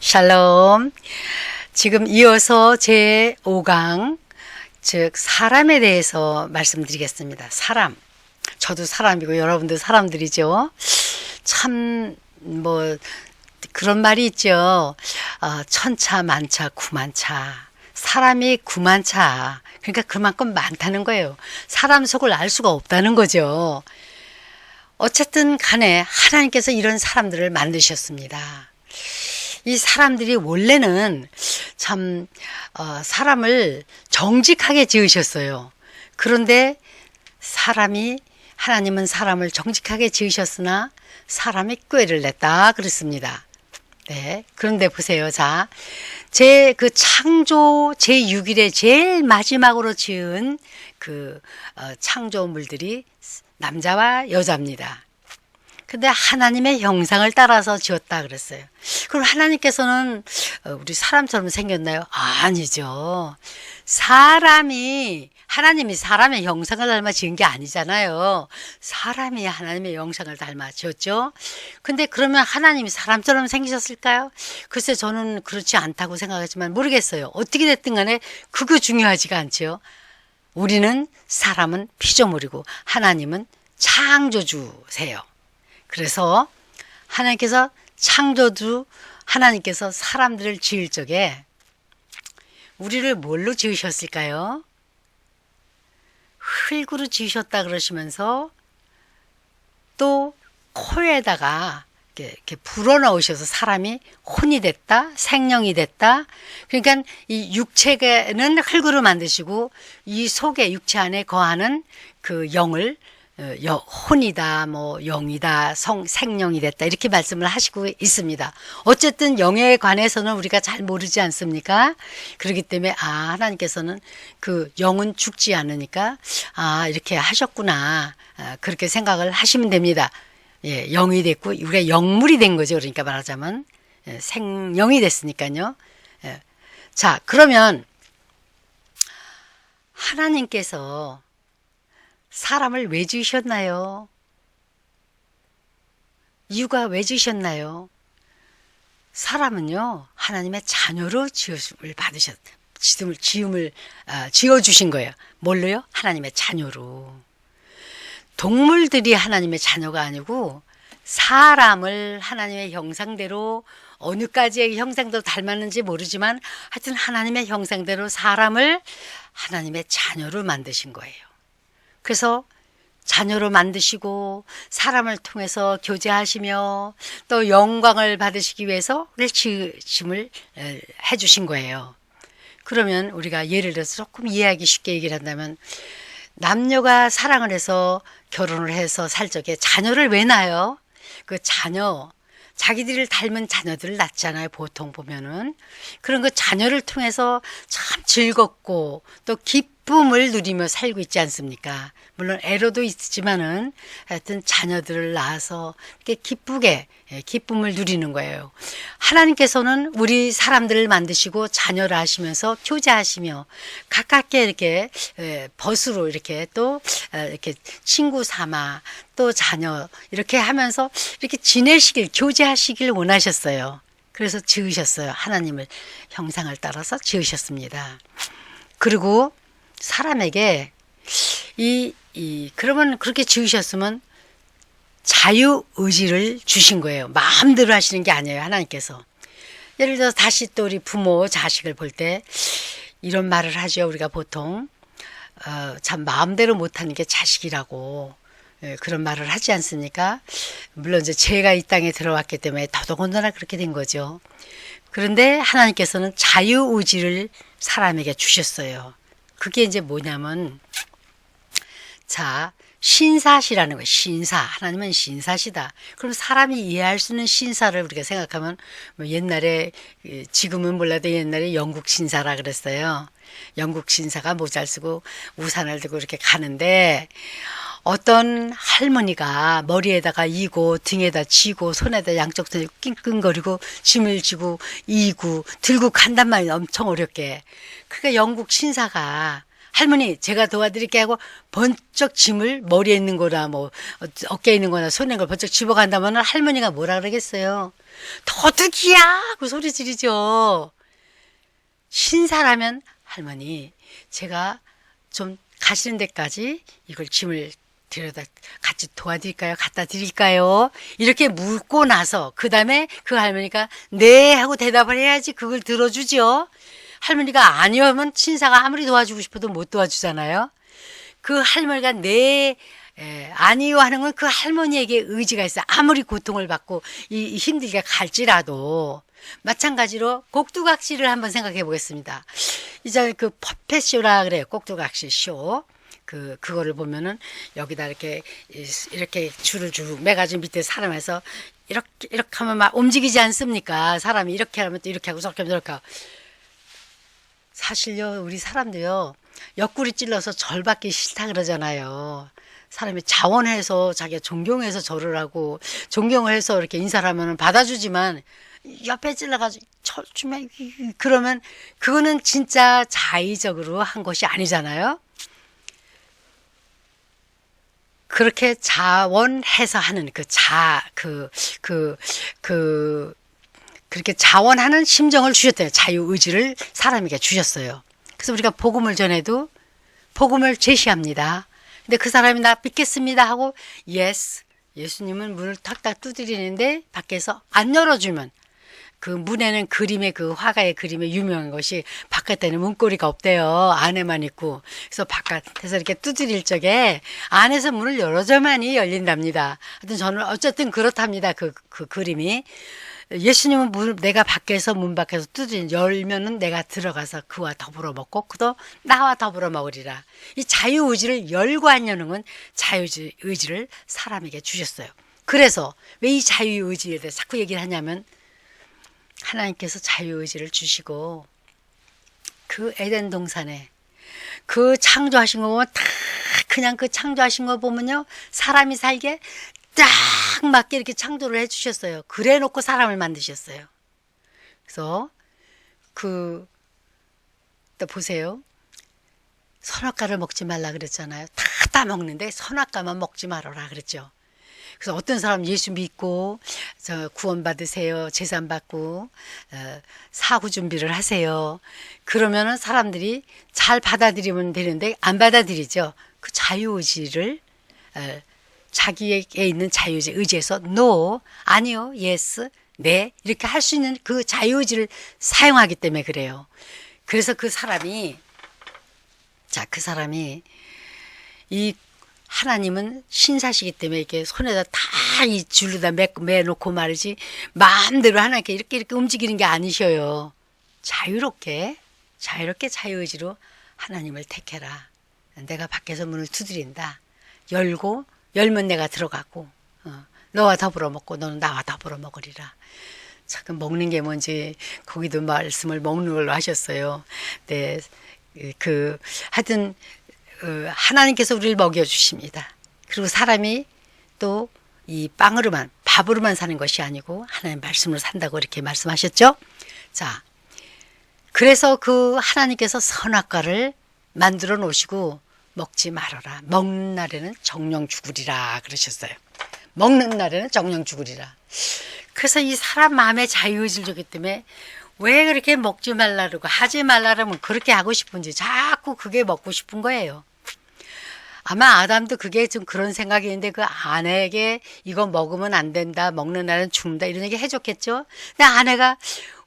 샬롬. 지금 이어서 제 5강, 즉 사람에 대해서 말씀드리겠습니다. 사람. 저도 사람이고 여러분도 사람들이죠. 참 그런 말이 있죠. 천차 만차 구만차. 사람이 구만차. 그러니까 그만큼 많다는 거예요. 사람 속을 알 수가 없다는 거죠. 어쨌든 간에 하나님께서 이런 사람들을 만드셨습니다. 이 사람들이 원래는 참 사람을 정직하게 지으셨어요. 그런데 하나님은 사람을 정직하게 지으셨으나 사람이 꾀를 냈다 그랬습니다. 네, 그런데 보세요. 자, 그 창조 제6일에 제일 마지막으로 지은 그 창조물들이 남자와 여자입니다. 근데 하나님의 형상을 따라서 지었다 그랬어요. 그럼 하나님께서는 우리 사람처럼 생겼나요? 아니죠. 하나님이 사람의 형상을 닮아 지은 게 아니잖아요. 사람이 하나님의 형상을 닮아 지었죠. 근데 그러면 하나님이 사람처럼 생기셨을까요? 글쎄 저는 그렇지 않다고 생각하지만 모르겠어요. 어떻게 됐든 간에 그거 중요하지가 않죠. 사람은 피조물이고 하나님은 창조주세요. 그래서 하나님께서 하나님께서 사람들을 지을 적에 우리를 뭘로 지으셨을까요? 흙으로 지으셨다 그러시면서 또 코에다가 이렇게 불어넣으셔서 사람이 혼이 됐다, 생명이 됐다. 그러니까 이 육체는 흙으로 만드시고 이 속에 육체 안에 거하는 그 영을 혼이다, 영이다, 생명이 됐다 이렇게 말씀을 하시고 있습니다. 어쨌든 영에 관해서는 우리가 잘 모르지 않습니까? 그렇기 때문에 하나님께서는 그 영은 죽지 않으니까 이렇게 하셨구나 그렇게 생각을 하시면 됩니다. 예, 영이 됐고 우리가 영물이 된 거죠. 그러니까 말하자면 생영이 됐으니까요. 예. 자, 그러면 하나님께서 사람을 왜 지으셨나요? 이유가 왜 지으셨나요? 사람은요, 하나님의 자녀로 지어주신 거예요. 뭘로요? 하나님의 자녀로. 동물들이 하나님의 자녀가 아니고 사람을 하나님의 형상대로 어느 가지의 형상대로 닮았는지 모르지만 하여튼 하나님의 형상대로 사람을 하나님의 자녀로 만드신 거예요. 그래서 자녀로 만드시고 사람을 통해서 교제하시며 또 영광을 받으시기 위해서 지으심을 해주신 거예요. 그러면 우리가 예를 들어서 조금 이해하기 쉽게 얘기를 한다면 남녀가 사랑을 해서 결혼을 해서 살 적에 자녀를 왜 낳아요? 그 자기들을 닮은 자녀들을 낳잖아요. 보통 보면은. 그런 그 자녀를 통해서 참 즐겁고 또 기쁨을 누리며 살고 있지 않습니까? 물론 애로도 있지만은 하여튼 자녀들을 낳아서 이렇게 기쁘게 기쁨을 누리는 거예요. 하나님께서는 우리 사람들을 만드시고 자녀를 하시면서 교제하시며 가깝게 이렇게 벗으로 이렇게 또 이렇게 친구 삼아 또 자녀 이렇게 하면서 이렇게 교제하시길 원하셨어요. 그래서 지으셨어요. 하나님을 형상을 따라서 지으셨습니다. 그리고 사람에게 그러면 그렇게 지으셨으면 자유의지를 주신 거예요. 마음대로 하시는 게 아니에요. 하나님께서. 예를 들어서 다시 또 우리 부모 자식을 볼 때 이런 말을 하죠. 우리가 보통 참 마음대로 못하는 게 자식이라고 그런 말을 하지 않습니까? 물론 이제 죄가 이 땅에 들어왔기 때문에 더더군다나 그렇게 된 거죠. 그런데 하나님께서는 자유의지를 사람에게 주셨어요. 그게 이제 뭐냐면 자, 신사시라는 거예요. 신사. 하나님은 신사시다. 그럼 사람이 이해할 수 있는 신사를 우리가 생각하면 옛날에 지금은 몰라도 옛날에 영국 신사라 그랬어요. 영국 신사가 모자를 쓰고 우산을 들고 이렇게 가는데 어떤 할머니가 머리에다가 이고 등에다 지고 손에다 양쪽 손에 낑낑거리고 짐을 지고 이고 들고 간단 말이에요. 엄청 어렵게. 그러니까 영국 신사가 할머니 제가 도와드릴게 하고 번쩍 짐을 머리에 있는 거나 뭐 어깨에 있는 거나 손에 있는 걸 번쩍 집어간다면 할머니가 뭐라 그러겠어요? 도둑이야! 하고 소리 지르죠. 신사라면 할머니 제가 좀 가시는 데까지 이걸 짐을 데려다 같이 도와드릴까요? 갖다 드릴까요? 이렇게 묻고 나서 그 다음에 그 할머니가 네 하고 대답을 해야지 그걸 들어주죠. 할머니가 아니요 하면 신사가 아무리 도와주고 싶어도 못 도와주잖아요. 그 할머니가 네 아니요 하는 건 그 할머니에게 의지가 있어요. 아무리 고통을 받고 힘들게 갈지라도. 마찬가지로 꼭두각시를 한번 생각해 보겠습니다. 이제 그 퍼펫쇼라 그래요. 꼭두각시 쇼. 그거를 보면은 여기다 이렇게 줄을 쭉 매가지고 밑에 사람에서 이렇게 하면 막 움직이지 않습니까? 사람이 이렇게 하면 또 이렇게 하고 저렇게 하면 저렇게 하고. 사실요, 우리 사람도요, 옆구리 찔러서 절 받기 싫다 그러잖아요. 사람이 자원해서 자기가 존경해서 절을 하고 존경을 해서 이렇게 인사를 하면 받아주지만 옆에 찔러가지고 절 주면 그러면 그거는 진짜 자의적으로 한 것이 아니잖아요. 그렇게 자원해서 하는 그렇게 자원하는 심정을 주셨대요. 자유의지를 사람에게 주셨어요. 그래서 우리가 복음을 전해도 복음을 제시합니다. 근데 그 사람이 나 믿겠습니다 하고 yes, 예수님은 문을 탁탁 두드리는데 밖에서 안 열어주면 그 문에는 그림의 그 화가의 그림에 유명한 것이 바깥에는 문고리가 없대요. 안에만 있고. 그래서 바깥에서 이렇게 두드릴 적에 안에서 문을 열어줘만이 열린답니다. 하여튼 저는 어쨌든 그렇답니다. 그 그림이. 예수님은 내가 밖에서 문 밖에서 열면은 내가 들어가서 그와 더불어 먹고 그도 나와 더불어 먹으리라. 이 자유의지를 열고 안 여는 건 자유의지를 사람에게 주셨어요. 그래서 왜 이 자유의지에 대해 자꾸 얘기를 하냐면 하나님께서 자유의지를 주시고 그 에덴 동산에 그 창조하신 거 보면 다 그냥 그 창조하신 거 보면요 사람이 살게 딱 맞게 이렇게 창조를 해주셨어요. 그래 놓고 사람을 만드셨어요. 그래서 또 보세요. 선악과를 먹지 말라 그랬잖아요. 다 따먹는데 선악과만 먹지 말아라 그랬죠. 그래서 어떤 사람 예수 믿고 구원 받으세요. 재산 받고 사후 준비를 하세요. 그러면은 사람들이 잘 받아들이면 되는데 안 받아들이죠. 그 자유의지를 자기에게 있는 자유의지 의지에서 no, 아니요, yes, 네 이렇게 할 수 있는 그 자유의지를 사용하기 때문에 그래요. 그래서 그 사람이 이 하나님은 신사시기 때문에 이렇게 손에다 다 이 줄로다 매놓고 말이지 마음대로 하나님께 이렇게 움직이는 게 아니셔요. 자유롭게 자유의지로 하나님을 택해라. 내가 밖에서 문을 두드린다. 열면 내가 들어가고 너와 더불어 먹고 너는 나와 더불어 먹으리라. 잠깐 먹는 게 뭔지 거기도 말씀을 먹는 걸로 하셨어요. 네, 하여튼 하나님께서 우리를 먹여주십니다. 그리고 사람이 또 이 밥으로만 사는 것이 아니고 하나님 말씀으로 산다고 이렇게 말씀하셨죠. 자, 그래서 그 하나님께서 선악과를 만들어 놓으시고 먹지 말아라. 먹는 날에는 정령 죽으리라 그러셨어요. 먹는 날에는 정령 죽으리라. 그래서 이 사람 마음의 자유의지를 줬기 때문에 왜 그렇게 먹지 말라고 하지 말라면 그렇게 하고 싶은지 자꾸 그게 먹고 싶은 거예요. 아마 아담도 그게 좀 그런 생각이 있는데 그 아내에게 이거 먹으면 안 된다. 먹는 날은 죽는다. 이런 얘기 해줬겠죠. 근데 아내가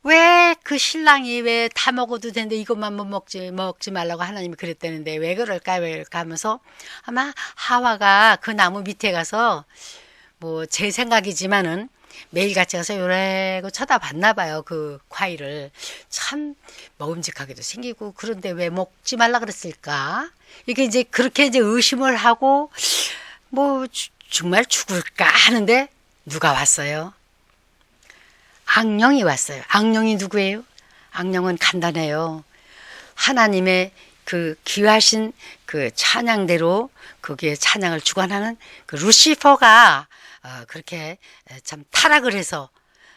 왜 그 신랑이 왜 다 먹어도 되는데 이것만 먹지 말라고 하나님이 그랬다는데 왜 그럴까 하면서 아마 하와가 그 나무 밑에 가서 뭐 제 생각이지만은 매일같이 가서 요래고 쳐다봤나 봐요. 그 과일을. 참 먹음직하게도 생기고 그런데 왜 먹지 말라 그랬을까? 이게 이제 그렇게 이제 의심을 하고 뭐 정말 죽을까 하는데 누가 왔어요? 악령이 왔어요. 악령이 누구예요? 악령은 간단해요. 하나님의 그 귀하신 그 찬양대로 거기에 찬양을 주관하는 그 루시퍼가 그렇게 참 타락을 해서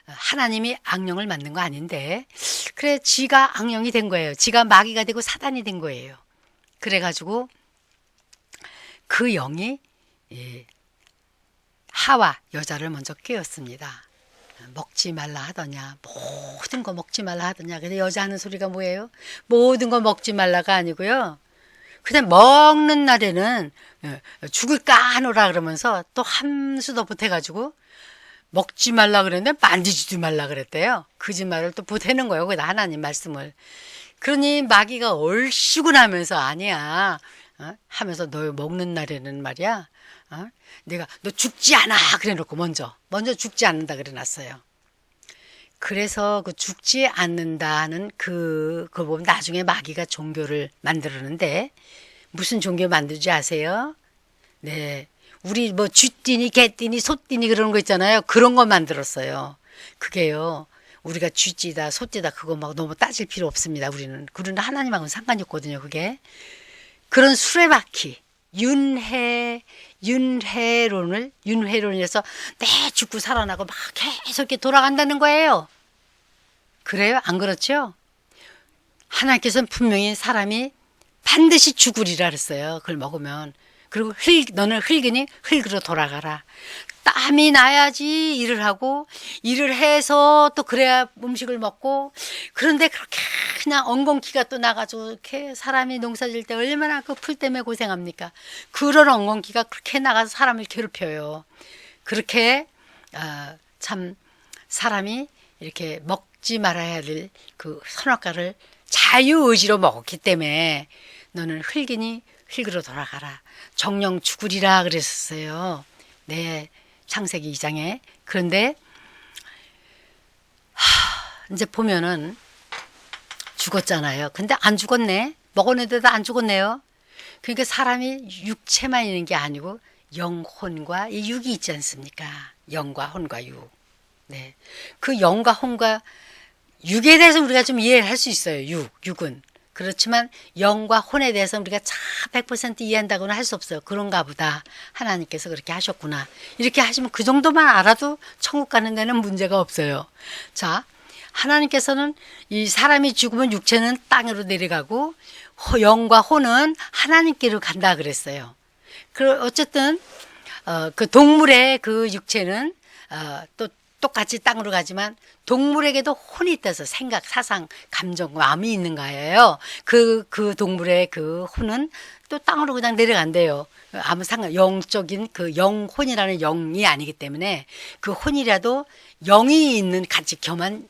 하나님이 악령을 만든 거 아닌데 그래 지가 악령이 된 거예요. 지가 마귀가 되고 사단이 된 거예요. 그래가지고 그 영이 하와 여자를 먼저 깨웠습니다. 먹지 말라 하더냐, 모든 거 먹지 말라 하더냐. 근데 여자 하는 소리가 뭐예요? 모든 거 먹지 말라가 아니고요. 그냥 먹는 날에는 죽을까 하노라 그러면서 또 함수도 보태가지고 먹지 말라 그랬는데 만지지도 말라 그랬대요. 거짓말을 또 보태는 거예요. 거기다 하나님 말씀을. 그러니 마귀가 얼씨구 하면서 아니야 하면서 너 먹는 날에는 말이야 내가 너 죽지 않아 그래 놓고 먼저 죽지 않는다 그래 놨어요. 그래서 그 죽지 않는다는 그걸 보면 나중에 마귀가 종교를 만들었는데 무슨 종교 만들지 아세요? 네, 우리 뭐 쥐띠니 개띠니 소띠니 그런 거 있잖아요. 그런 거 만들었어요. 그게요. 우리가 쥐띠다 소띠다 그거 막 너무 따질 필요 없습니다. 우리는 하나님하고는 상관이 없거든요. 그게 그런 수레바퀴 윤회론에서 내 죽고 살아나고 막 계속 이렇게 돌아간다는 거예요. 그래요? 안 그렇죠? 하나님께서는 분명히 사람이 반드시 죽으리라 그랬어요. 그걸 먹으면. 그리고 너는 흙이니 흙으로 돌아가라. 땀이 나야지 일을 하고 일을 해서 또 그래야 음식을 먹고 그런데 그렇게 그냥 엉겅퀴가 또 나가지고 이렇게 사람이 농사질 때 얼마나 그 풀 때문에 고생합니까? 그런 엉겅퀴가 그렇게 나가서 사람을 괴롭혀요. 그렇게 참 사람이 이렇게 먹지 말아야 될 그 선악과를 자유의지로 먹었기 때문에 너는 흙이니 흙으로 돌아가라. 정령 죽으리라 그랬었어요. 네, 창세기 2장에. 그런데 이제 보면은 죽었잖아요. 근데 안 죽었네. 먹었는데도 안 죽었네요. 그러니까 사람이 육체만 있는 게 아니고 영혼과 이 육이 있지 않습니까? 영과 혼과 육. 네, 그 영과 혼과 육에 대해서 우리가 좀 이해를 할 수 있어요. 육은. 그렇지만 영과 혼에 대해서 우리가 100% 이해한다고는 할 수 없어요. 그런가 보다. 하나님께서 그렇게 하셨구나. 이렇게 하시면 그 정도만 알아도 천국 가는 데는 문제가 없어요. 자, 하나님께서는 이 사람이 죽으면 육체는 땅으로 내려가고 영과 혼은 하나님께로 간다 그랬어요. 어쨌든 그 동물의 그 육체는 또 똑같이 땅으로 가지만 동물에게도 혼이 있다서 생각, 사상, 감정, 마음이 있는 거예요. 그 동물의 그 혼은 또 땅으로 그냥 내려간대요. 아무 영적인 그 영혼이라는 영이 아니기 때문에 그 혼이라도 영이 있는 같이 겸한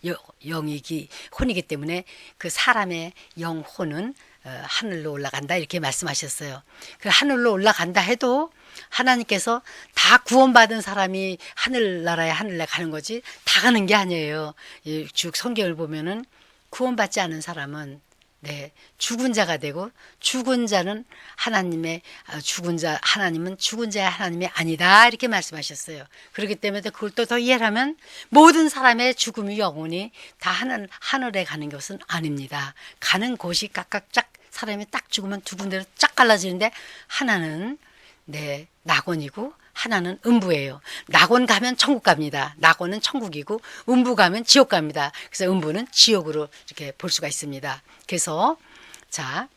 혼이기 때문에 그 사람의 영혼은 하늘로 올라간다 이렇게 말씀하셨어요. 그 하늘로 올라간다 해도 하나님께서 다 구원받은 사람이 하늘나라에 하늘에 가는 거지 다 가는 게 아니에요. 쭉 성경을 보면은 구원받지 않은 사람은 죽은 자가 되고 죽은 자는 하나님은 죽은 자의 하나님이 아니다 이렇게 말씀하셨어요. 그렇기 때문에 그걸 또 더 이해를 하면 모든 사람의 죽음이 영혼이 다 하늘에 가는 것은 아닙니다. 가는 곳이 각각 사람이 딱 죽으면 두 군데로 쫙 갈라지는데 하나는 낙원이고 하나는 음부예요. 낙원 가면 천국 갑니다. 낙원은 천국이고 음부 가면 지옥 갑니다. 그래서 음부는 지옥으로 이렇게 볼 수가 있습니다. 그래서 자,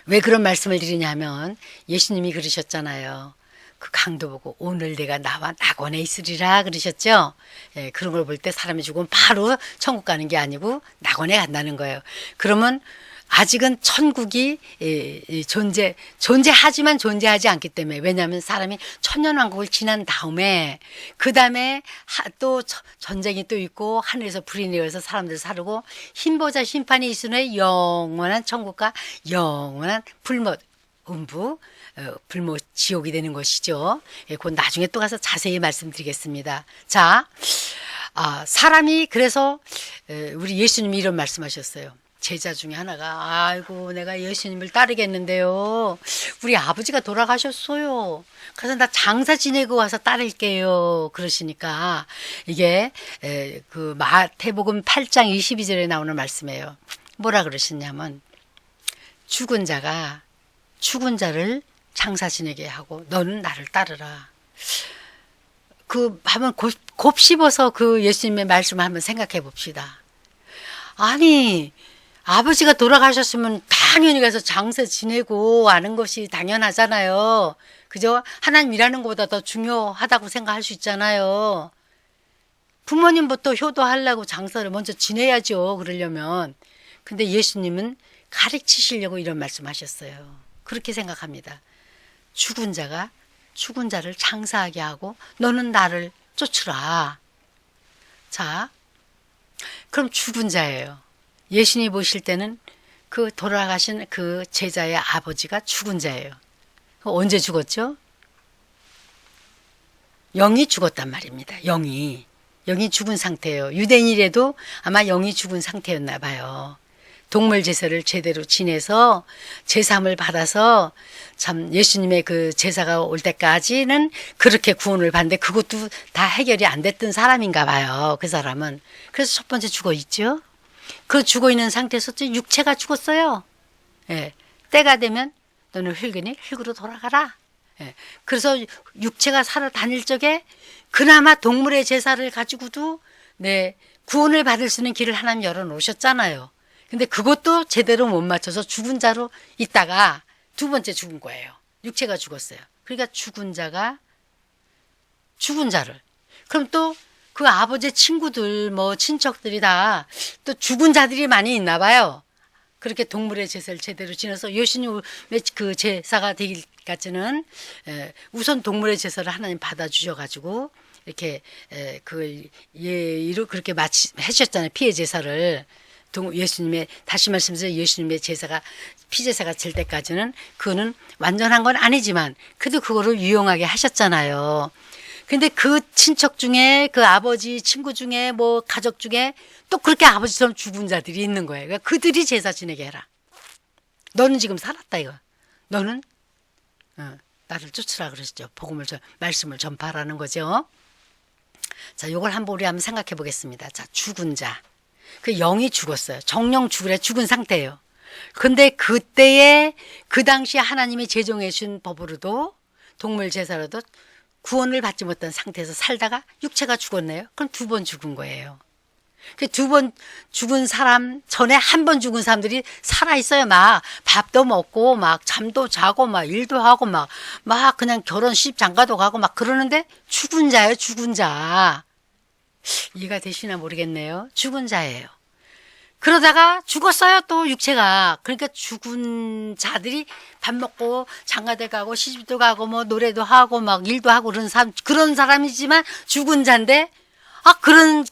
왜 그런 말씀을 드리냐면 예수님이 그러셨잖아요. 그 강도 보고 오늘 내가 나와 낙원에 있으리라 그러셨죠. 그런 걸 볼 때 사람이 죽으면 바로 천국 가는 게 아니고 낙원에 간다는 거예요. 그러면 아직은 천국이 존재하지만 존재하지 않기 때문에 왜냐하면 사람이 천년왕국을 지난 다음에 그 다음에 또 전쟁이 또 있고 하늘에서 불이 내려서 사람들 사르고 흰보자 심판이 있으니 영원한 천국과 영원한 불못 음부 불못 지옥이 되는 것이죠. 곧 나중에 또 가서 자세히 말씀드리겠습니다. 자, 사람이 그래서 우리 예수님이 이런 말씀하셨어요. 제자 중에 하나가 아이고 내가 예수님을 따르겠는데요. 우리 아버지가 돌아가셨어요. 그래서 나 장사 지내고 와서 따를게요. 그러시니까 이게 그 마태복음 8장 22절에 나오는 말씀이에요. 뭐라 그러셨냐면 죽은 자를 장사 지내게 하고 너는 나를 따르라. 한번 곱씹어서 그 예수님의 말씀을 한번 생각해 봅시다. 아니 아버지가 돌아가셨으면 다 당연히 가서 장사 지내고 하는 것이 당연하잖아요. 그죠? 하나님 일하는 것보다 더 중요하다고 생각할 수 있잖아요. 부모님부터 효도하려고 장사를 먼저 지내야죠. 그러려면. 근데 예수님은 가르치시려고 이런 말씀하셨어요. 그렇게 생각합니다. 죽은 자가 죽은 자를 장사하게 하고 너는 나를 쫓으라. 자, 그럼 죽은 자예요. 예수님이 보실 때는 그 돌아가신 그 제자의 아버지가 죽은 자예요. 언제 죽었죠? 영이 죽었단 말입니다. 영이 죽은 상태예요. 유대인이라도 아마 영이 죽은 상태였나 봐요. 동물 제사를 제대로 지내서 제삼을 받아서 참 예수님의 그 제사가 올 때까지는 그렇게 구원을 받는데 그것도 다 해결이 안 됐던 사람인가 봐요. 그 사람은. 그래서 첫 번째 죽어 있죠. 그 죽어 있는 상태에서 육체가 죽었어요. 예. 때가 되면 너는 흙이니 흙으로 돌아가라. 예. 그래서 육체가 살아 다닐 적에 그나마 동물의 제사를 가지고도 구원을 받을 수 있는 길을 하나님 열어 놓으셨잖아요. 근데 그것도 제대로 못 맞춰서 죽은 자로 있다가 두 번째 죽은 거예요. 육체가 죽었어요. 그러니까 죽은 자가 죽은 자를. 그럼 또 그 아버지의 친구들, 친척들이 다 또 죽은 자들이 많이 있나 봐요. 그렇게 동물의 제사를 제대로 지내서 예수님의 그 제사가 되기까지는 우선 동물의 제사를 하나님 받아주셔가지고 이렇게 그걸 예의로 그렇게 해주셨잖아요. 피의 제사를. 예수님의 다시 말씀드려서 예수님의 제사가 피제사가 될 때까지는 그거는 완전한 건 아니지만 그래도 그거를 유용하게 하셨잖아요. 근데 그 친척 중에 그 아버지 친구 중에 가족 중에 또 그렇게 아버지처럼 죽은 자들이 있는 거예요. 그러니까 그들이 제사 지내게 해라. 너는 지금 살았다 이거. 너는 나를 쫓으라 그러시죠. 말씀을 전파하라는 거죠. 자, 요걸 한번 우리 한번 생각해 보겠습니다. 자, 죽은 자. 그 영이 죽었어요. 정령 죽은 상태예요. 근데 그때에 그 당시에 하나님이 제정해 주신 법으로도 동물 제사로도 구원을 받지 못한 상태에서 살다가 육체가 죽었네요. 그럼 두 번 죽은 거예요. 그 두 번 죽은 사람 전에 한 번 죽은 사람들이 살아 있어요. 막 밥도 먹고 막 잠도 자고 막 일도 하고 막 그냥 결혼식 장가도 가고 막 그러는데 죽은 자예요. 죽은 자. 이해가 되시나 모르겠네요. 죽은 자예요. 그러다가 죽었어요. 또 육체가. 그러니까 죽은 자들이 밥 먹고 장가대 가고 시집도 가고 노래도 하고 막 일도 하고 그런 사람이지만 죽은 자인데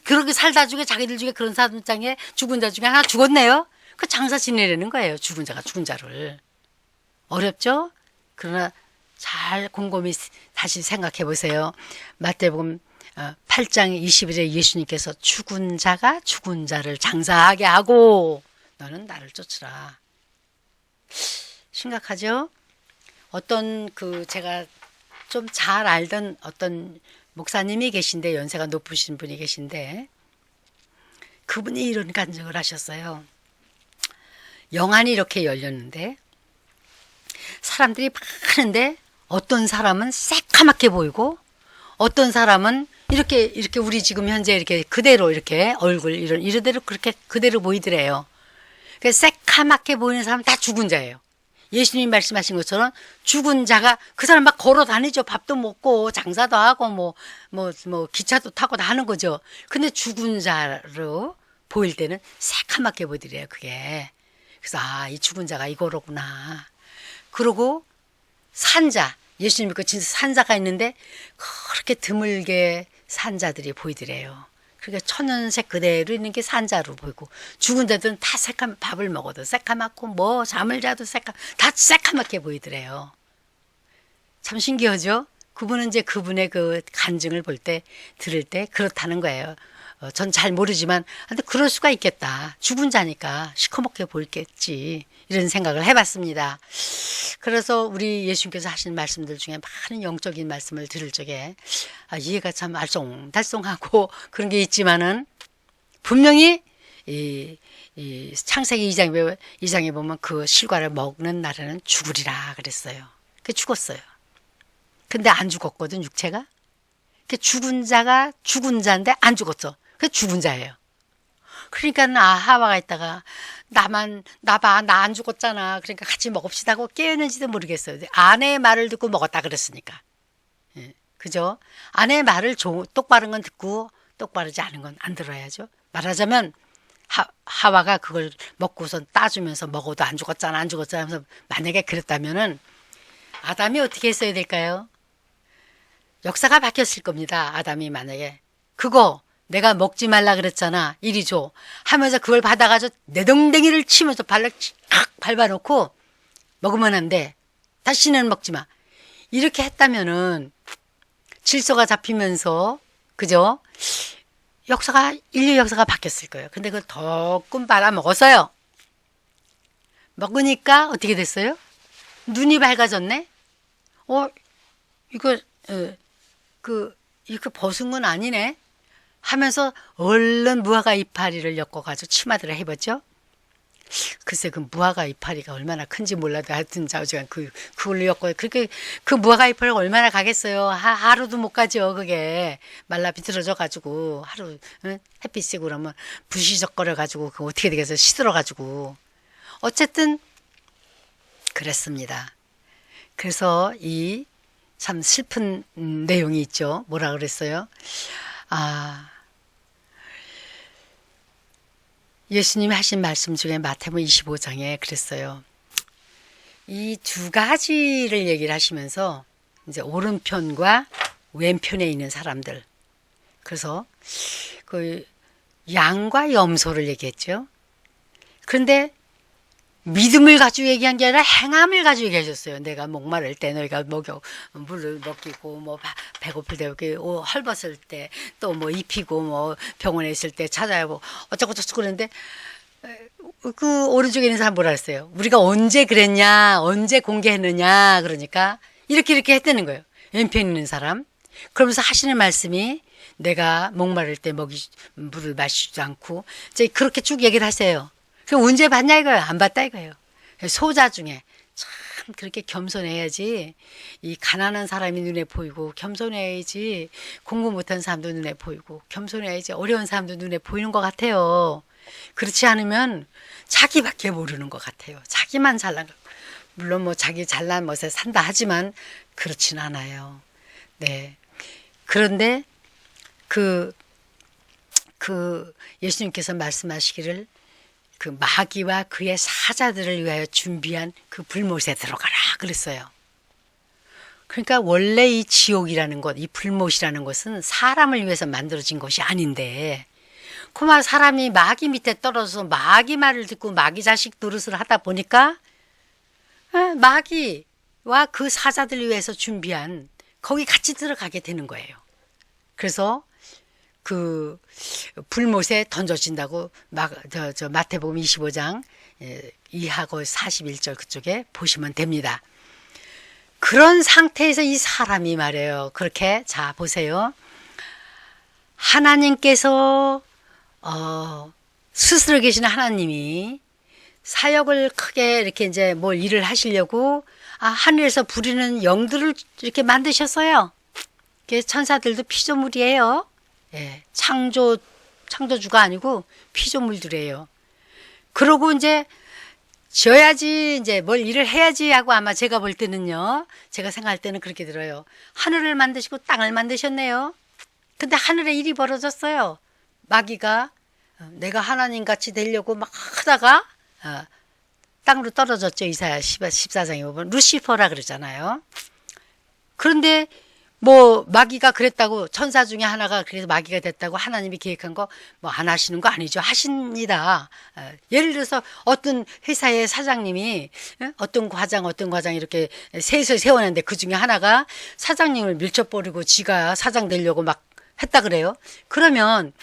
그렇게 살다 중에 자기들 중에 그런 사람 중에 죽은 자 중에 하나 죽었네요. 그 장사 지내려는 거예요. 죽은 자가 죽은 자를. 어렵죠? 그러나 잘 곰곰이 다시 생각해 보세요. 마태복음 8장 20일에 예수님께서 죽은 자가 죽은 자를 장사하게 하고 너는 나를 쫓으라. 심각하죠? 어떤 제가 좀 잘 알던 어떤 목사님이 계신데 연세가 높으신 분이 계신데 그분이 이런 간증을 하셨어요. 영안이 이렇게 열렸는데 사람들이 많은데 어떤 사람은 새까맣게 보이고 어떤 사람은 이렇게 우리 지금 현재 이렇게 그대로 이렇게 얼굴 이러대로 그렇게 그대로 보이더래요. 새까맣게 보이는 사람은 다 죽은 자예요. 예수님이 말씀하신 것처럼 죽은 자가 그 사람 막 걸어 다니죠. 밥도 먹고 장사도 하고 기차도 타고 다 하는 거죠. 근데 죽은 자로 보일 때는 새까맣게 보이더래요. 그게. 그래서 이 죽은 자가 이거로구나. 그러고 산자. 예수님 믿고 진짜 산자가 있는데 그렇게 드물게 산자들이 보이더래요. 그러니까 천연색 그대로 있는 게 산자로 보이고 죽은 자들은 다 밥을 먹어도 새까맣고 잠을 자도 다 새까맣게 보이더래요. 참 신기하죠? 그분은 이제 그분의 그 간증을 들을 때 그렇다는 거예요. 전 잘 모르지만 근데 그럴 수가 있겠다. 죽은 자니까 시커멓게 보이겠지. 이런 생각을 해봤습니다. 그래서 우리 예수님께서 하신 말씀들 중에 많은 영적인 말씀을 들을 적에 이해가 참 알쏭달쏭하고 그런 게 있지만은 분명히 이 창세기 2장에 보면 그 실과를 먹는 날에는 죽으리라 그랬어요. 그 죽었어요. 근데 안 죽었거든 육체가. 그 죽은 자가 죽은 자인데 안 죽었어. 그 죽은 자예요. 그러니까 하와가 있다가 나 안 죽었잖아. 그러니까 같이 먹읍시다 하고 깨었는지도 모르겠어요. 아내의 말을 듣고 먹었다 그랬으니까. 예, 그죠? 아내의 말을 똑바른 건 듣고 똑바르지 않은 건 안 들어야죠. 말하자면 하와가 그걸 먹고선 따주면서 먹어도 안 죽었잖아 하면서 만약에 그랬다면은 아담이 어떻게 했어야 될까요? 역사가 바뀌었을 겁니다. 아담이 만약에 그거 내가 먹지 말라 그랬잖아 이리 줘 하면서 그걸 받아가지고 내동댕이를 치면서 발로 칵 밟아놓고 먹으면 안 돼. 다시는 먹지 마. 이렇게 했다면은 질서가 잡히면서 그죠? 인류 역사가 바뀌었을 거예요. 근데 그걸 덕금 빨아먹었어요. 먹으니까 어떻게 됐어요? 눈이 밝아졌네? 이거, 이거 벗은 건 아니네? 하면서 얼른 무화과 이파리를 엮어가지고 치마들을 해봤죠? 글쎄, 그 무화과 이파리가 얼마나 큰지 몰라도 하여튼 좌우지간 그걸로 엮어요. 그렇게, 그 무화과 이파리가 얼마나 가겠어요? 하루도 못 가죠, 그게. 말라 비틀어져가지고, 하루, 응? 햇빛 쐬고 그러면 부시적거려가지고, 그거 어떻게 되겠어요? 시들어가지고. 어쨌든, 그랬습니다. 그래서 참 슬픈 내용이 있죠. 뭐라 그랬어요? 예수님이 하신 말씀 중에 마태복음 25장에 그랬어요. 이 두 가지를 얘기를 하시면서 이제 오른편과 왼편에 있는 사람들. 그래서 그 양과 염소를 얘기했죠. 그런데 믿음을 가지고 얘기한 게 아니라 행함을 가지고 얘기하셨어요. 내가 목마를 때 너희가 물을 먹이고 뭐 배고플 때 헐벗을 때 또 뭐 입히고 뭐 병원에 있을 때 찾아야고 어쩌고저쩌고 그러는데 그 오른쪽에 있는 사람 뭐라 했어요? 우리가 언제 그랬냐? 언제 공개했느냐? 그러니까 이렇게 했다는 거예요. 왼편에 있는 사람. 그러면서 하시는 말씀이 내가 목마를 때 물을 마시지도 않고 이제 그렇게 쭉 얘기를 하세요. 그럼 언제 봤냐 이거예요. 안 봤다 이거예요. 소자 중에 참 그렇게 겸손해야지 이 가난한 사람이 눈에 보이고 겸손해야지 공부 못한 사람도 눈에 보이고 겸손해야지 어려운 사람도 눈에 보이는 것 같아요. 그렇지 않으면 자기밖에 모르는 것 같아요. 자기만 잘난 거. 물론 뭐 자기 잘난 멋에 산다 하지만 그렇진 않아요. 네. 그런데 예수님께서 말씀하시기를 그 마귀와 그의 사자들을 위하여 준비한 그 불못에 들어가라 그랬어요. 그러니까 원래 이 지옥이라는 것, 이 불못이라는 것은 사람을 위해서 만들어진 것이 아닌데 그만 사람이 마귀 밑에 떨어져서 마귀 말을 듣고 마귀 자식 노릇을 하다 보니까 마귀와 그 사자들을 위해서 준비한 거기 같이 들어가게 되는 거예요. 그래서 그 불못에 던져진다고 마태복음 25장 2하고 41절 그쪽에 보시면 됩니다. 그런 상태에서 이 사람이 말이에요. 그렇게 자 보세요. 하나님께서 스스로 계시는 하나님이 사역을 크게 이렇게 이제 뭘 일을 하시려고 하늘에서 부리는 영들을 이렇게 만드셨어요. 천사들도 피조물이에요. 예, 창조주가 아니고 피조물들이에요. 그러고 이제 지어야지 이제 뭘 일을 해야지 하고 아마 제가 볼 때는요. 제가 생각할 때는 그렇게 들어요. 하늘을 만드시고 땅을 만드셨네요. 근데 하늘에 일이 벌어졌어요. 마귀가 내가 하나님 같이 되려고 막 하다가 땅으로 떨어졌죠. 이사야 14장에 보면 루시퍼라 그러잖아요. 그런데 뭐 마귀가 그랬다고 천사 중에 하나가 그래서 마귀가 됐다고 하나님이 계획한 거 뭐 안 하시는 거 아니죠. 하십니다. 예를 들어서 어떤 회사의 사장님이 어떤 과장 이렇게 셋을 세웠는데 그 중에 하나가 사장님을 밀쳐버리고 지가 사장 되려고 막 했다 그래요. 그러면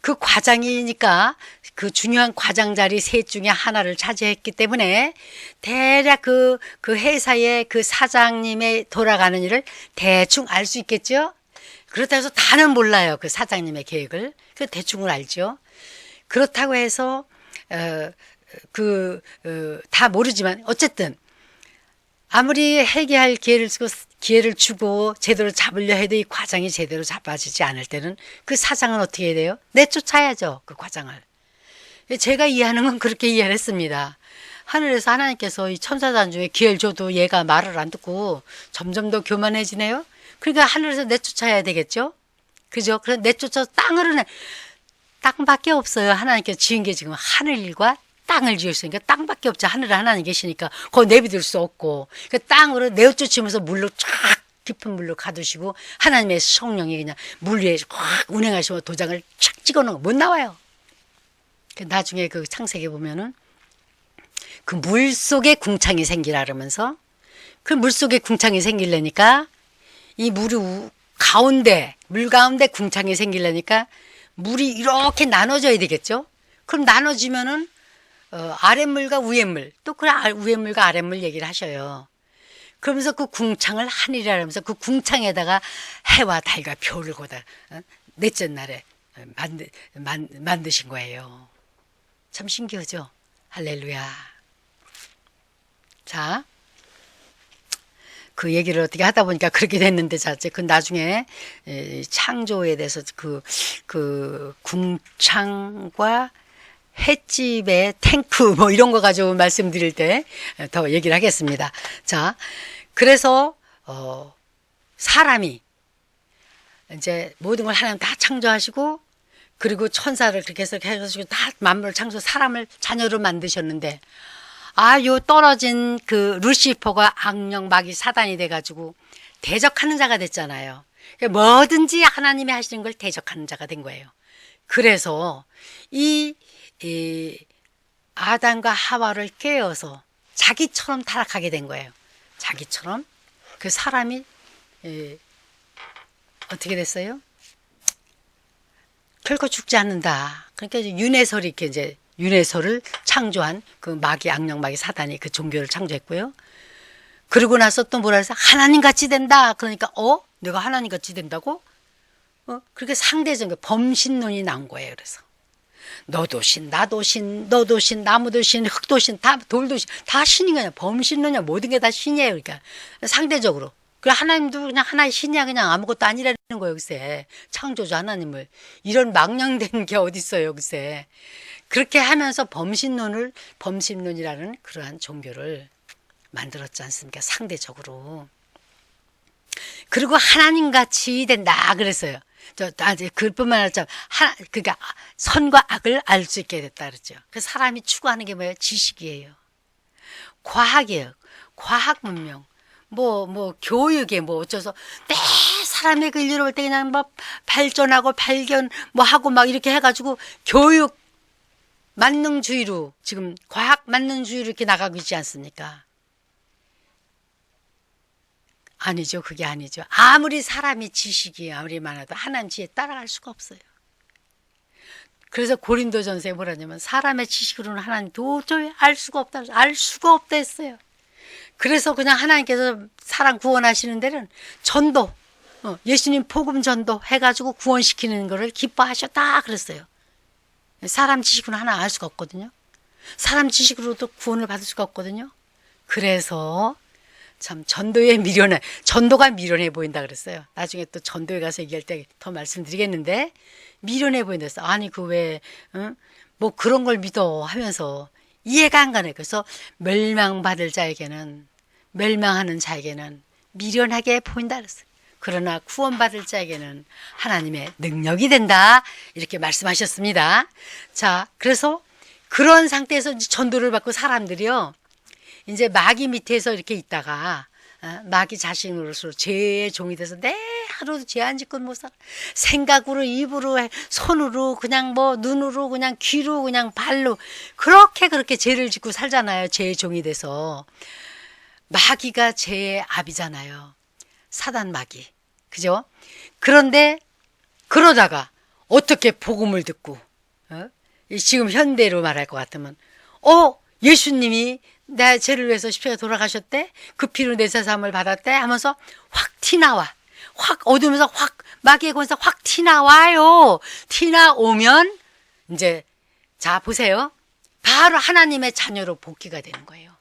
그 과장이니까 그 중요한 과장 자리 셋 중에 하나를 차지했기 때문에 대략 그 회사의 그 사장님의 돌아가는 일을 대충 알 수 있겠죠? 그렇다고 해서 다는 몰라요. 그 사장님의 계획을. 그 대충을 알죠. 그렇다고 해서, 다 모르지만 어쨌든 아무리 회개할 기회를 주고 제대로 잡으려 해도 이 과장이 제대로 잡아지지 않을 때는 그 사장은 어떻게 해야 돼요? 내쫓아야죠. 그 과장을. 제가 이해하는 건 그렇게 이해를 했습니다. 하늘에서 하나님께서 이 천사단중에 기회를 줘도 얘가 말을 안 듣고 점점 더 교만해지네요. 그러니까 하늘에서 내쫓아야 되겠죠. 그죠? 그래서 내쫓아서 땅으로는, 땅밖에 없어요. 하나님께서 지은 게 지금 하늘과 땅을 지었으니까 땅밖에 없죠. 하늘에 하나님 계시니까 거기 내비둘 수 없고, 그 땅으로 내쫓으면서 물로 쫙 깊은 물로 가두시고 하나님의 성령이 그냥 물 위에 확 운행하시고 도장을 쫙 찍어놓은 거 못 나와요. 나중에 그 창세기 보면은 그 물 속에 궁창이 생기라 그러면서, 그 물 속에 궁창이 생기려니까 이 물이 가운데, 물 가운데 궁창이 생기려니까 물이 이렇게 나눠져야 되겠죠. 그럼 나눠지면은 아랫물과 위에물, 또 그 위에물과 아랫물 얘기를 하셔요. 그러면서 그 궁창을 하늘이라 하면서 그 궁창에다가 해와 달과 별을 거다 넷째 날에 만드신 거예요. 참 신기하죠. 할렐루야. 자, 그 얘기를 어떻게 하다 보니까 그렇게 됐는데, 자, 그 나중에 창조에 대해서 그 궁창과 횟집의 탱크 뭐 이런 거 가지고 말씀드릴 때 더 얘기를 하겠습니다. 자, 그래서 사람이 이제 모든 걸 하나님 다 창조하시고, 그리고 천사를 그렇게 해서 해가지고 다 만물을 창조, 사람을 자녀로 만드셨는데, 요 떨어진 그 루시퍼가 악령 마귀 사단이 돼가지고 대적하는 자가 됐잖아요. 뭐든지 하나님이 하시는 걸 대적하는 자가 된 거예요. 그래서 이 아담과 하와를 깨어서 자기처럼 타락하게 된 거예요. 자기처럼. 그 사람이 어떻게 됐어요? 결코 죽지 않는다. 그러니까 이제 윤회설이 이렇게 이제 윤회설을 창조한 그 마귀, 악령 마귀 사단이 그 종교를 창조했고요. 그러고 나서 또 뭐라 해서 하나님 같이 된다. 그러니까 내가 하나님 같이 된다고? 그렇게 상대적인 범신론이 나온 거예요. 그래서 너도 신, 나도 신, 너도 신, 나무도 신, 흙도 신, 다 돌도 신, 다 신인 거냐. 범신론이야. 모든 게 다 신이에요. 그러니까 상대적으로. 그 하나님도 그냥 하나의 신이야. 그냥 아무것도 아니라는 거예요. 글쎄. 창조주 하나님을. 이런 망령된 게 어딨어요. 글쎄. 그렇게 하면서 범신론이라는 그러한 종교를 만들었지 않습니까? 상대적으로. 그리고 하나님같이 된다 그랬어요. 그뿐만 아니라 그러니까 선과 악을 알 수 있게 됐다 그랬죠. 그 사람이 추구하는 게 뭐예요? 지식이에요. 과학이에요. 과학 문명. 교육에 어쩌서 매 사람의 그 일을 볼 때 그냥 발전하고 발견 하고 막 이렇게 해가지고 교육 만능주의로, 지금 과학 만능주의로 이렇게 나가고 있지 않습니까? 아니죠. 그게 아니죠. 아무리 사람이 지식이 아무리 많아도 하나님 지혜에 따라갈 수가 없어요. 그래서 고린도전서에 뭐라냐면 사람의 지식으로는 하나님 도저히 알 수가 없다 했어요. 그래서 그냥 하나님께서 사람 구원하시는 데는 전도, 예수님 복음 전도 해가지고 구원시키는 거를 기뻐하셨다 그랬어요. 사람 지식으로는 하나 알 수가 없거든요. 사람 지식으로도 구원을 받을 수가 없거든요. 그래서 참 전도가 미련해 보인다 그랬어요. 나중에 또 전도에 가서 얘기할 때 더 말씀드리겠는데, 미련해 보인다 했어. 아니 그런 걸 믿어 하면서 이해가 안 가네. 그래서 멸망하는 자에게는 미련하게 보인다 그랬어요. 그러나 구원받을 자에게는 하나님의 능력이 된다. 이렇게 말씀하셨습니다. 자, 그래서 그런 상태에서 이제 전도를 받고 사람들이요, 이제 마귀 밑에서 이렇게 있다가 마귀 자신으로서 죄의 종이 돼서 내 하루도 죄 안 짓고 못 살아. 생각으로, 입으로, 손으로, 그냥 눈으로, 그냥 귀로, 그냥 발로 그렇게 죄를 짓고 살잖아요. 죄의 종이 돼서. 마귀가 죄의 압이잖아요. 사단 마귀. 그죠? 그런데 그러다가 어떻게 복음을 듣고 지금 현대로 말할 것 같으면 예수님이 내 죄를 위해서 십자가에 돌아가셨대, 그 피로 내 사함을 받았대 하면서 확 티나와, 확 어두우면서 확 마귀의 권세가 확 티나와요. 티나오면 이제 자 보세요. 바로 하나님의 자녀로 복귀가 되는 거예요.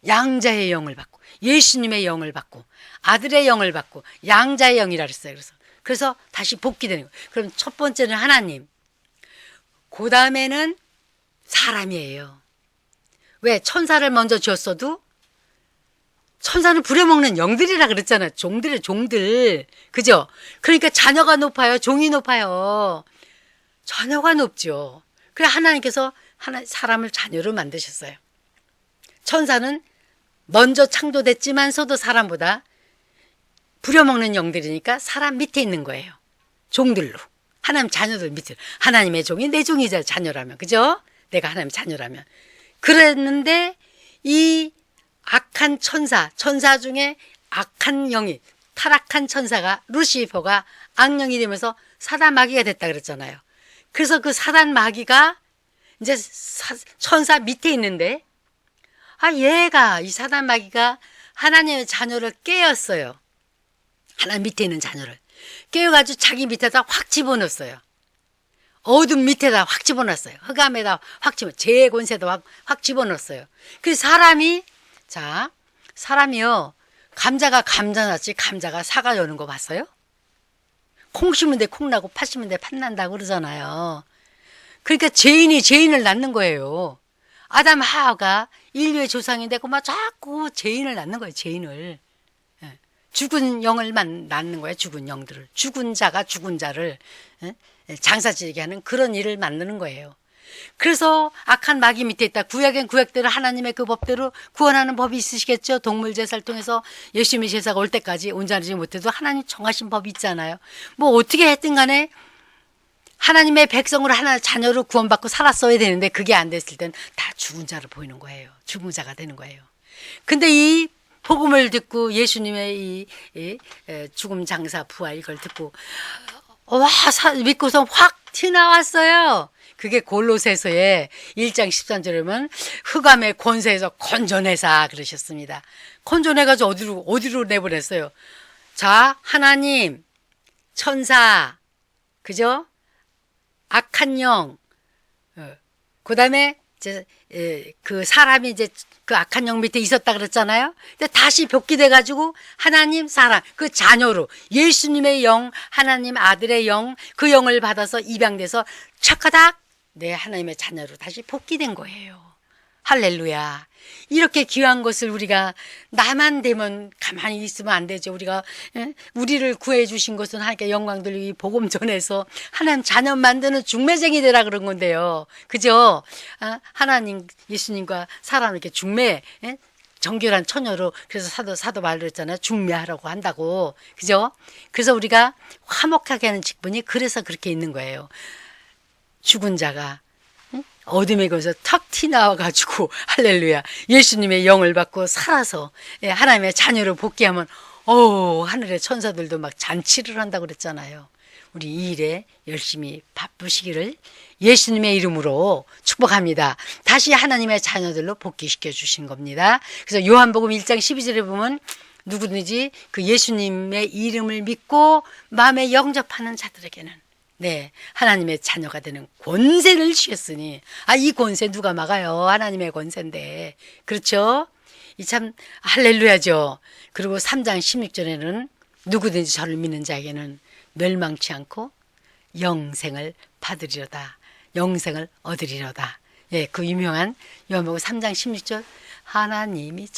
양자의 영을 받고, 예수님의 영을 받고, 아들의 영을 받고, 양자의 영이라 그랬어요. 그래서 다시 복귀되는 거예요. 그럼 첫 번째는 하나님, 그 다음에는 사람이에요. 왜? 천사를 먼저 지었어도 천사는 부려먹는 영들이라 그랬잖아요. 종들이에요, 종들. 그죠? 그러니까 자녀가 높아요? 종이 높아요? 자녀가 높죠. 그래 하나님께서 사람을 자녀로 만드셨어요. 천사는 먼저 창조됐지만서도 사람보다 부려먹는 영들이니까 사람 밑에 있는 거예요. 종들로. 하나님 자녀들 밑에. 하나님의 종이 내 종이자 자녀라면. 그죠? 내가 하나님 자녀라면. 그랬는데 이 악한 천사 중에 악한 영이, 타락한 천사가, 루시퍼가 악령이 되면서 사단 마귀가 됐다 그랬잖아요. 그래서 그 사단 마귀가 이제 천사 밑에 있는데, 이 사단 마귀가 하나님의 자녀를 깨었어요. 하나님 밑에 있는 자녀를. 깨어가지고 자기 밑에다 확 집어넣었어요. 어둠 밑에다 확 집어넣었어요. 흑암에다 확 제 권세도 확 집어넣었어요. 그래서 사람이요. 감자가 감자 났지 감자가 사과 여는 거 봤어요? 콩 심은 데 콩 나고 팥 심은 데 팥 난다고 그러잖아요. 그러니까 죄인이 죄인을 낳는 거예요. 아담 하와가 인류의 조상인데 막 자꾸 죄인을 낳는 거예요. 죄인을. 죽은 영을 낳는 거예요. 죽은 영들을. 죽은 자가 죽은 자를 장사지게 하는 그런 일을 만드는 거예요. 그래서 악한 마귀 밑에 있다. 구약엔 구약대로 하나님의 그 법대로 구원하는 법이 있으시겠죠. 동물 제사를 통해서 예수님의 제사가 올 때까지 온전하지 못해도 하나님 정하신 법이 있잖아요. 뭐 어떻게 했든 간에 하나님의 백성으로 하나 자녀로 구원받고 살았어야 되는데 그게 안 됐을 땐 다 죽은 자로 보이는 거예요. 죽은 자가 되는 거예요. 근데 이 복음을 듣고 예수님의 이 죽음 장사 부활 이걸 듣고 믿고서 확 튀나왔어요. 그게 골로새서의 1장 13절에 흑암의 권세에서 건져내사 그러셨습니다. 건져내가지고 어디로 내보냈어요. 자, 하나님, 천사, 그죠? 악한 영, 그 다음에 그 사람이 이제 그 악한 영 밑에 있었다 그랬잖아요. 근데 다시 복귀돼가지고 하나님 사람 그 자녀로 예수님의 영, 하나님 아들의 영, 그 영을 받아서 입양돼서 착하닥 내 하나님의 자녀로 다시 복귀된 거예요. 할렐루야. 이렇게 귀한 것을 우리가 나만 되면 가만히 있으면 안 되죠. 우리를 구해 주신 것은 하나님께 영광 돌리고 복음 전해서 하나님 자녀 만드는 중매쟁이 되라 그런 건데요. 그죠? 하나님 예수님과 사람을 이렇게 정결한 처녀로 그래서 사도 말로 했잖아요. 중매하라고 한다고. 그죠? 그래서 우리가 화목하게 하는 직분이 그래서 그렇게 있는 거예요. 죽은 자가 어둠의 곳에서 턱 튀나와가지고 할렐루야 예수님의 영을 받고 살아서 하나님의 자녀로 복귀하면 하늘의 천사들도 막 잔치를 한다고 그랬잖아요. 우리 이 일에 열심히 바쁘시기를 예수님의 이름으로 축복합니다. 다시 하나님의 자녀들로 복귀시켜 주신 겁니다. 그래서 요한복음 1장 12절에 보면 누구든지 그 예수님의 이름을 믿고 마음에 영접하는 자들에게는 하나님의 자녀가 되는 권세를 주셨으니, 이 권세 누가 막아요? 하나님의 권세인데. 그렇죠? 참, 할렐루야죠. 그리고 3장 16절에는 누구든지 저를 믿는 자에게는 멸망치 않고 영생을 받으리로다. 영생을 얻으리로다. 그 유명한 요한복음 3장 16절. 하나님이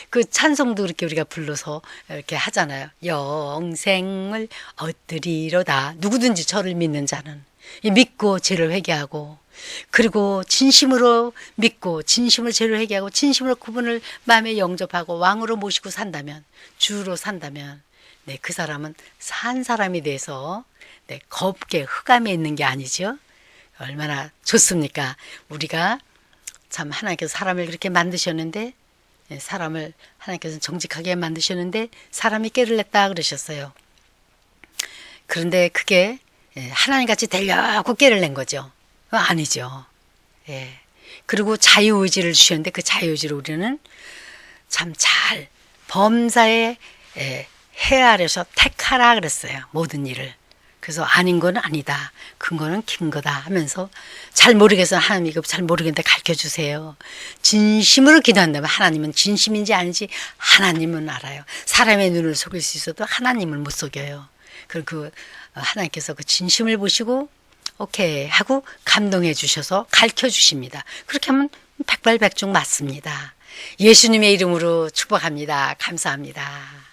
그 찬송도 그렇게 우리가 불러서 이렇게 하잖아요. 영생을 얻으리로다. 누구든지 저를 믿는 자는 믿고 죄를 회개하고 그리고 진심으로 믿고 진심으로 죄를 회개하고 진심으로 그분을 마음에 영접하고 왕으로 모시고 산다면 주로 산다면 그 사람은 산 사람이 돼서 겁게 흑암에 있는 게 아니죠. 얼마나 좋습니까? 우리가 참 하나님께서 사람을 그렇게 만드셨는데 사람을 하나님께서 정직하게 만드셨는데 사람이 깨를 냈다 그러셨어요. 그런데 그게 하나님같이 되려고 깨를 낸 거죠. 아니죠. 그리고 자유의지를 주셨는데 그 자유의지를 우리는 참 잘 범사에 헤아려서 택하라 그랬어요. 모든 일을. 그래서 아닌 건 아니다. 큰 거는 긴 거다 하면서 잘 모르겠어. 하나님 이거 잘 모르겠는데 가르쳐주세요. 진심으로 기도한다면 하나님은 진심인지 아닌지 하나님은 알아요. 사람의 눈을 속일 수 있어도 하나님을 못 속여요. 그리고 하나님께서 그 진심을 보시고 오케이 하고 감동해 주셔서 가르쳐 주십니다. 그렇게 하면 백발백중 맞습니다. 예수님의 이름으로 축복합니다. 감사합니다.